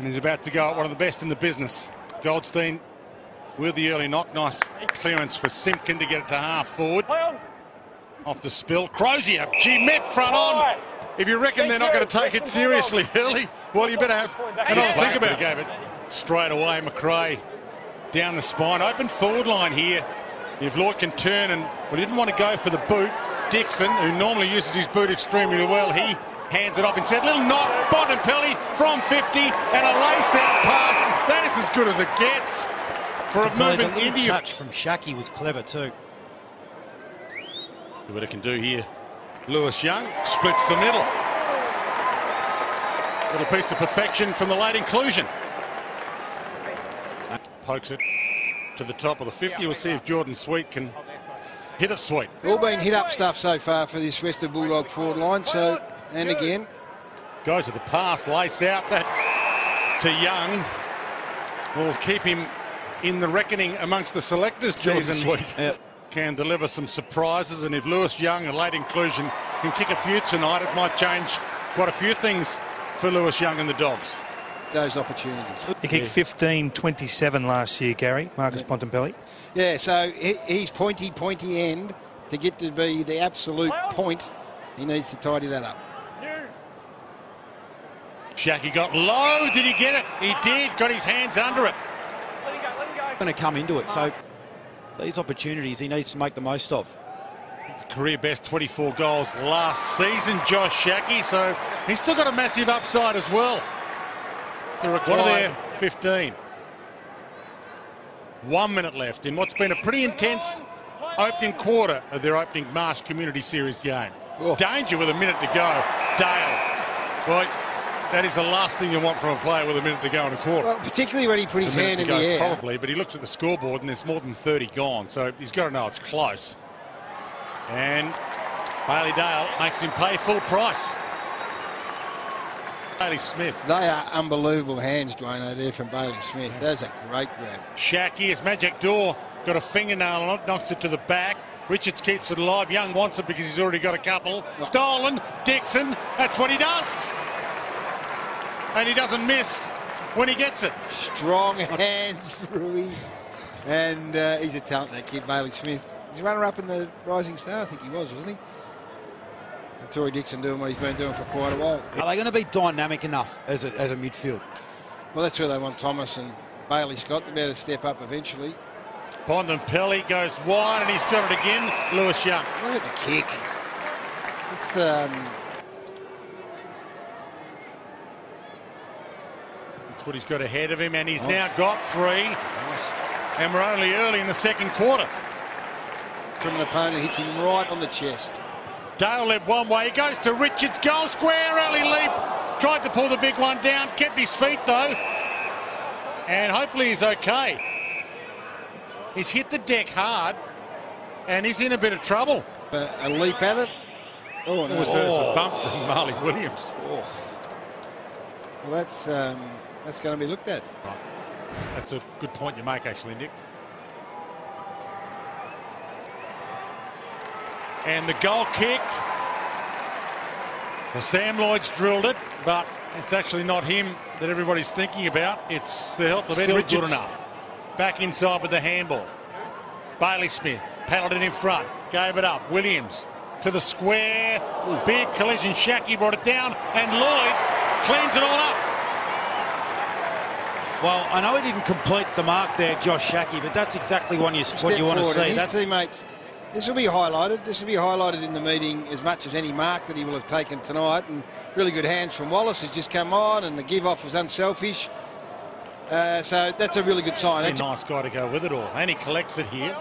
And he's about to go at one of the best in the business. Goldstein with the early knock. Nice clearance for Simpkin to get it to half forward. Off the spill. Crozier, gee, met front on. If you reckon they're not going to take it seriously early, well, you better have another think about it. Gave it straight away. McRae down the spine. Open forward line here. If Lloyd can turn and, well, he didn't want to go for the boot. Dixon, who normally uses his boot extremely well, he hands it off instead. Little knock, Bontempelli from 50 and a lace-out pass. That is as good as it gets for a movement into your touch from Shaki was clever too. See what it can do here. Lewis Young splits the middle. Little piece of perfection from the late inclusion. Pokes it to the top of the 50. We'll see if Jordan Sweet can hit it sweet. All been hit up stuff so far for this Western Bulldog forward line. So, and again. Goes to the pass, lace out that to Young. Will keep him in the reckoning amongst the selectors. Jordan Sweet can deliver some surprises, and if Lewis Young, a late inclusion, can kick a few tonight, it might change quite a few things for Lewis Young and the Dogs. Those opportunities. He kicked 15-27 last year, Gary, Marcus Bontempelli. Yeah, so he's pointy end. To get to be the absolute point, he needs to tidy that up. Shaki got low. Did he get it? He did. Got his hands under it. Going to come into it, so these opportunities he needs to make the most of. Career best 24 goals last season, Josh Shaki, so he's still got a massive upside as well. What are there? 15. 1 minute left in what's been a pretty intense opening quarter of their opening Marsh Community Series game. Oh. Danger with a minute to go. Dale. Well, that is the last thing you want from a player with a minute to go in a quarter. Well, particularly when he put his hand in the air. Probably, but he looks at the scoreboard and there's more than 30 gone, so he's got to know it's close. And Bailey Dale makes him pay full price. Bailey Smith. They are unbelievable hands, Dwayne, there from Bailey Smith. That's a great grab. Shaki, his magic door, got a fingernail on it, knocks it to the back. Richards keeps it alive. Young wants it because he's already got a couple. Stolen. Dixon, that's what he does. And he doesn't miss when he gets it. Strong hands, Rui. And he's a talent, that kid, Bailey Smith. He's runner-up in the Rising Star, I think he was, wasn't he? And Tory Dixon doing what he's been doing for quite a while. Are they going to be dynamic enough as a midfield? Well, that's where they want Thomas and Bailey Scott to be able to step up eventually. Bontempelli goes wide and he's got it again. Lewis Young. Look at the kick. It's That's what he's got ahead of him, and he's now got 3. Nice. And we're only early in the second quarter. From an opponent, hits him right on the chest. Dale led one way. He goes to Richards. Goal square. Early leap. Tried to pull the big one down. Kept his feet, though. And hopefully he's okay. He's hit the deck hard, and he's in a bit of trouble. A leap at it. Oh, no. Was that a bump from Marley Williams? Oh. Well, that's going to be looked at. Right. That's a good point you make, actually, Nick. And the goal kick. Well, Sam Lloyd's drilled it, but it's actually not him that everybody's thinking about. It's the help of Ed Richards. Good enough. Back inside with the handball. Bailey Smith paddled it in front, gave it up. Williams to the square. Big collision. Shaki brought it down, and Lloyd cleans it all up. Well, I know he didn't complete the mark there, Josh Shaki, but that's exactly what you want to see. His teammates, this will be highlighted. This will be highlighted in the meeting as much as any mark that he will have taken tonight. And really good hands from Wallace, who's just come on, and the give-off was unselfish. So that's a really good sign. A nice guy to go with it all. And he collects it here.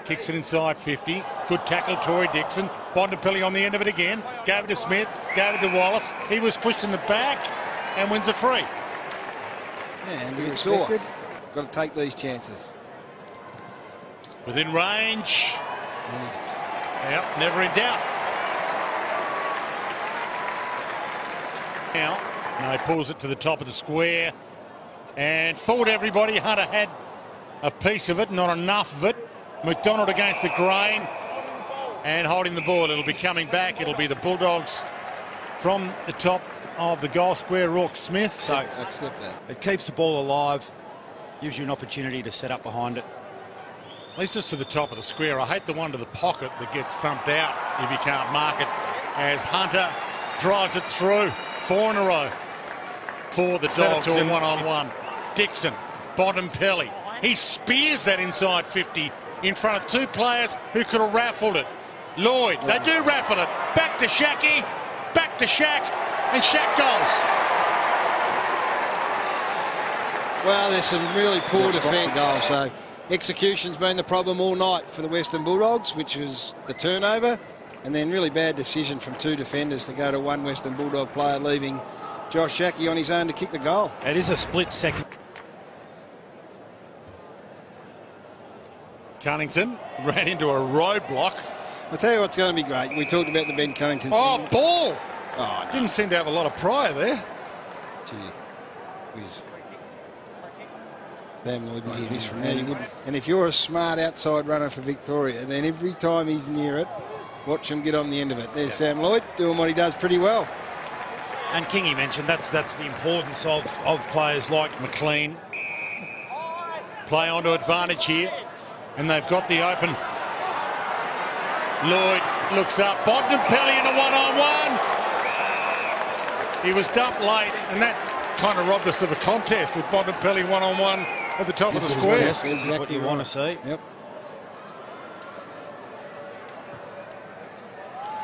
Kicks it inside 50. Good tackle, Tory Dixon. Bontempelli on the end of it again. Gave it to Smith. Gave it to Wallace. He was pushed in the back and wins a free. Yeah, and expected. Got to take these chances. Within range. Yep, never in doubt. Now, he pulls it to the top of the square. And forward everybody. Hunter had a piece of it, not enough of it. McDonald against the grain. And holding the ball. It'll be coming back. It'll be the Bulldogs from the top of the goal square, Rourke Smith. So Accept that. it keeps the ball alive, gives you an opportunity to set up behind it. At least just to the top of the square. I hate the one to the pocket that gets thumped out if you can't mark it, as Hunter drives it through. 4 in a row for the Dogs in one-on-one. Dixon, Bontempelli. He spears that inside 50 in front of 2 players who could have raffled it. Lloyd, they do raffle it. Back to Shacky, back to Shaq, and Shaq goes. Well, there's some really poor defence. So execution's been the problem all night for the Western Bulldogs, which was the turnover, and then really bad decision from 2 defenders to go to 1 Western Bulldog player, leaving Josh Shacky on his own to kick the goal. It is a split second. Cunnington ran into a roadblock. I'll tell you what's going to be great. We talked about the Ben Cunnington Oh, thing. ball! Oh, no. Didn't seem to have a lot of pride there. Gee, whiz. Damn, Lloyd would hear this from there. And if you're a smart outside runner for Victoria, then every time he's near it, watch him get on the end of it. There's Sam Lloyd doing what he does pretty well. And Kingy mentioned that's the importance of players like McLean. Play onto advantage here. And they've got the open. Lloyd looks up. Bontempelli in a one-on-one. He was dumped late, and that kind of robbed us of a contest with Bontempelli one-on-one at the top of the square. Yes, This is what you want to see. Yep.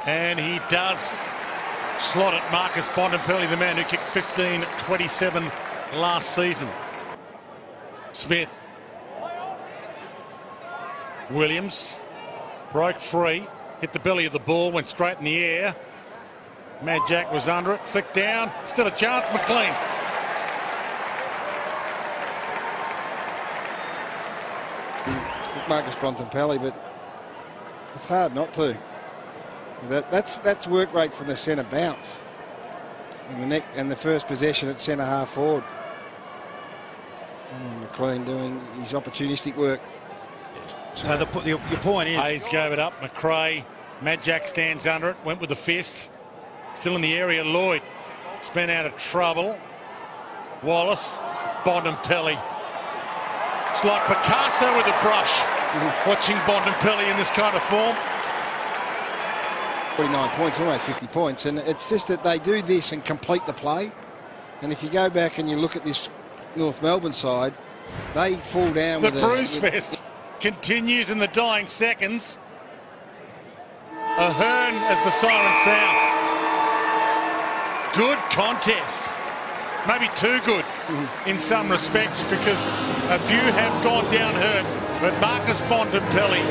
And he does slot it. Marcus Bontempelli, the man who kicked 15-27 last season. Smith. Williams broke free, hit the belly of the ball, went straight in the air. Mad Jack was under it, flicked down, still a chance. McLean. Marcus Bontempelli, but it's hard not to. That's work rate from the centre bounce. And the first possession at centre half forward. And then McLean doing his opportunistic work. So your point is... Hayes gave it up. McRae. Mad Jack stands under it. Went with the fist. Still in the area. Lloyd. Spent out of trouble. Wallace. Bontempelli. It's like Picasso with a brush. Watching Bontempelli in this kind of form. 49 points, almost 50 points. And it's just that they do this and complete the play. And if you go back and you look at this North Melbourne side, they fall down The with bruise fest continues in the dying seconds. Ahern as the siren sounds. Good contest. Maybe too good in some respects, because a few have gone down hurt. But Marcus Bontempelli